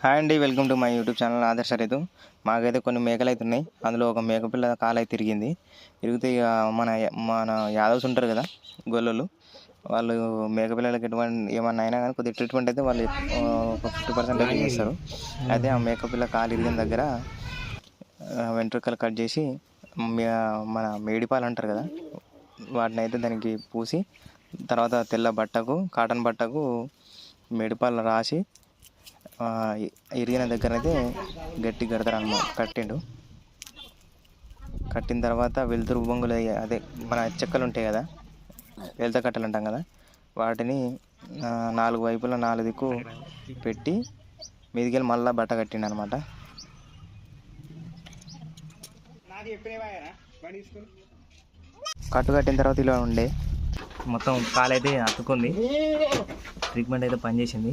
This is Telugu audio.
హాయ్ అండి, welcome to my YouTube channel ఆదర్శ రైతు. మాకైతే కొన్ని మేకలు అయితే ఉన్నాయి. అందులో ఒక మేకపిల్ల కాలైతే తిరిగింది. తిరిగితే ఇక మన మన యాదవ్స్ ఉంటారు కదా, గొల్లలు, వాళ్ళు మేకపిల్లలకి ఏమన్నా అయినా కానీ కొద్దిగా ట్రీట్మెంట్ అయితే వాళ్ళు ఒక 50% అయితే చేస్తారు. అయితే ఆ మేకపిల్ల కాలు ఇరిగిన దగ్గర వెంట్రుకలు కట్ చేసి మన మేడిపాలు అంటారు కదా, వాటిని అయితే దానికి పూసి తర్వాత తెల్ల బట్టకు, కాటన్ బట్టకు మేడిపాలు రాసి ఇరిగిన దగ్గర అయితే గట్టి కడతారు అన్నమాట. కట్టిన తర్వాత వెలుతురు బొంగులు అదే మన చెక్కలు ఉంటాయి కదా, వెలుత కట్టలు అంటాం కదా, వాటిని 4 వైపులా 4 దిక్కు పెట్టి మీదికెళ్ళి మళ్ళీ బట్ట కట్టిండు అనమాట. కట్టు కట్టిన తర్వాత ఇలా ఉండే మొత్తం కాలైతే అతుక్కుంది. ట్రీట్మెంట్ అయితే పనిచేసింది.